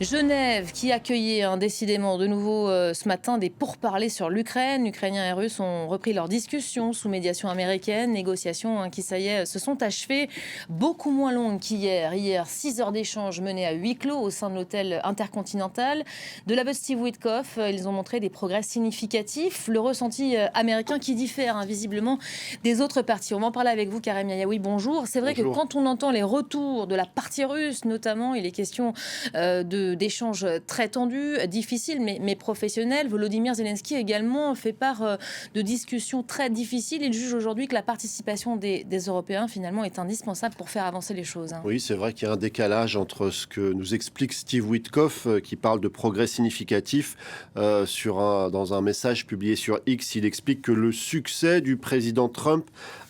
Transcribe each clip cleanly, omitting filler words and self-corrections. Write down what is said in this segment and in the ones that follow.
Genève qui accueillait décidément de nouveau ce matin des pourparlers sur l'Ukraine. Ukrainiens et Russes ont repris leurs discussions sous médiation américaine. Négociations qui, ça y est, se sont achevées. Beaucoup moins longues qu'hier. Hier, 6 heures d'échange menées à huis clos au sein de l'hôtel Intercontinental. De l'aveu de Steve Witkoff, ils ont montré des progrès significatifs. Le ressenti américain qui diffère visiblement des autres parties. On va en parler avec vous, Karim Yayaoui. Bonjour. C'est vrai que quand on entend les retours de la partie russe, notamment, il est question d'échanges très tendus, difficiles, mais professionnels. Volodymyr Zelensky également fait part de discussions très difficiles. Il juge aujourd'hui que la participation des Européens, finalement, est indispensable pour faire avancer les choses. Oui, c'est vrai qu'il y a un décalage entre ce que nous explique Steve Witkoff, qui parle de progrès significatifs. Dans un message publié sur X, il explique que le succès du président Trump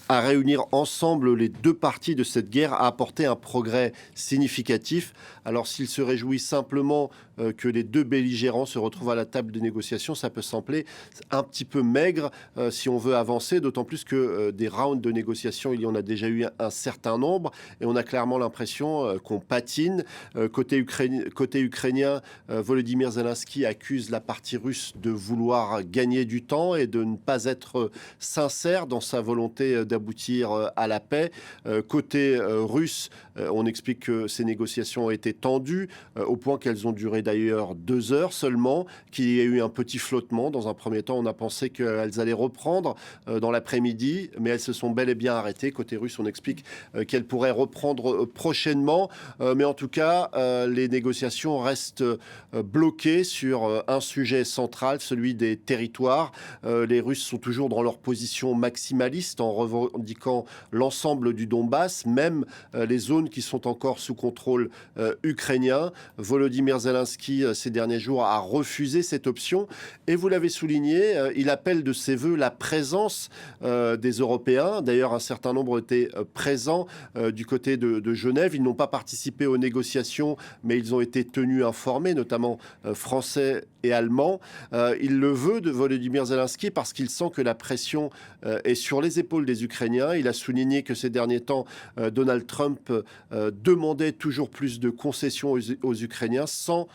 à réunir ensemble les deux parties de cette guerre a apporté un progrès significatif. Alors s'il se réjouit simplement que les deux belligérants se retrouvent à la table des négociations, ça peut sembler un petit peu maigre si on veut avancer, d'autant plus que des rounds de négociations, il y en a déjà eu un certain nombre, et on a clairement l'impression qu'on patine. Côté ukrainien, Volodymyr Zelensky accuse la partie russe de vouloir gagner du temps et de ne pas être sincère dans sa volonté d'aboutir à la paix. Côté russe, on explique que ces négociations ont été tendues, au point qu'elles ont duré d'ailleurs 2 heures seulement, qu'il y a eu un petit flottement. Dans un premier temps, on a pensé qu'elles allaient reprendre dans l'après-midi, mais elles se sont bel et bien arrêtées. Côté russe, on explique qu'elles pourraient reprendre prochainement, mais en tout cas, les négociations restent bloquées sur un sujet central, celui des territoires. Les Russes sont toujours dans leur position maximaliste en revendiquant l'ensemble du Donbass, même les zones qui sont encore sous contrôle ukrainien. Volodymyr Zelensky, ces derniers jours, a refusé cette option. Et vous l'avez souligné, il appelle de ses voeux la présence des Européens. D'ailleurs, un certain nombre étaient présents du côté de Genève. Ils n'ont pas participé aux négociations, mais ils ont été tenus informés, notamment français et allemands. Il le veut de Volodymyr Zelensky parce qu'il sent que la pression est sur les épaules des Ukrainiens. Il a souligné que ces derniers temps, Donald Trump demandait toujours plus de concessions aux Ukrainiens sans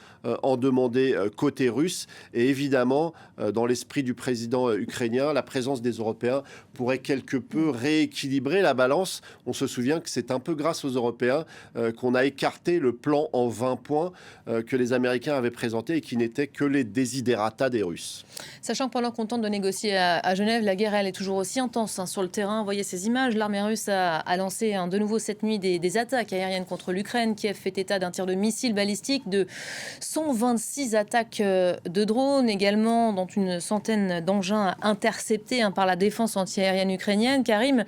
en demander côté russe. Et évidemment, dans l'esprit du président ukrainien, la présence des Européens pourrait quelque peu rééquilibrer la balance. On se souvient que c'est un peu grâce aux Européens qu'on a écarté le plan en 20 points que les Américains avaient présenté et qui n'était que les desiderata des Russes. Sachant que pendant qu'on tente de négocier à Genève, la guerre, elle est toujours aussi intense sur le terrain. Vous voyez ces images. L'armée russe a lancé de nouveau cette nuit des attaques aériennes contre l'Ukraine. Kiev fait état d'un tir de missiles balistiques, de 126 attaques de drones également, dont une centaine d'engins interceptés par la défense antiaérienne ukrainienne. Karim,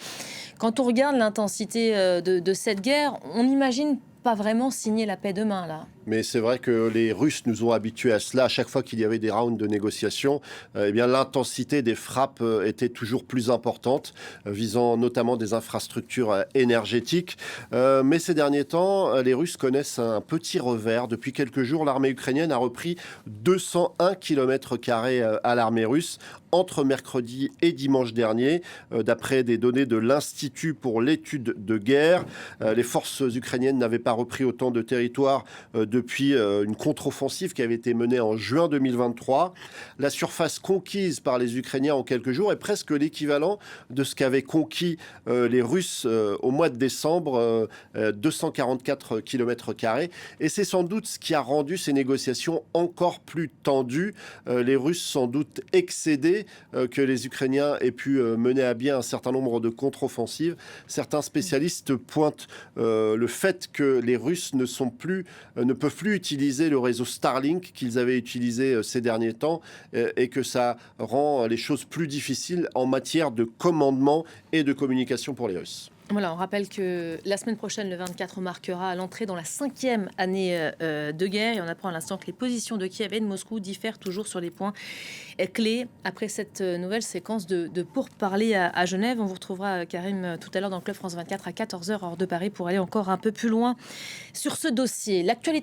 quand on regarde l'intensité de cette guerre, on n'imagine pas vraiment signer la paix demain, là. Mais c'est vrai que les Russes nous ont habitués à cela. À chaque fois qu'il y avait des rounds de négociations, eh bien, l'intensité des frappes était toujours plus importante, visant notamment des infrastructures énergétiques. Mais ces derniers temps, les Russes connaissent un petit revers. Depuis quelques jours, l'armée ukrainienne a repris 201 km² à l'armée russe entre mercredi et dimanche dernier, d'après des données de l'Institut pour l'étude de guerre. Les forces ukrainiennes n'avaient pas repris autant de territoire depuis une contre-offensive qui avait été menée en juin 2023. La surface conquise par les Ukrainiens en quelques jours est presque l'équivalent de ce qu'avaient conquis les Russes au mois de décembre, 244 km². Et c'est sans doute ce qui a rendu ces négociations encore plus tendues. Les Russes sans doute excédés que les Ukrainiens aient pu mener à bien un certain nombre de contre-offensives. Certains spécialistes pointent le fait que les Russes ne peuvent plus utiliser le réseau Starlink qu'ils avaient utilisé ces derniers temps et que ça rend les choses plus difficiles en matière de commandement et de communication pour les Russes. Voilà, on rappelle que la semaine prochaine, le 24, marquera l'entrée dans la 5e année de guerre. Et on apprend à l'instant que les positions de Kiev et de Moscou diffèrent toujours sur les points clés. Après cette nouvelle séquence de pourparlers à Genève, on vous retrouvera, Karim, tout à l'heure dans le Club France 24 à 14h, hors de Paris, pour aller encore un peu plus loin sur ce dossier. L'actualité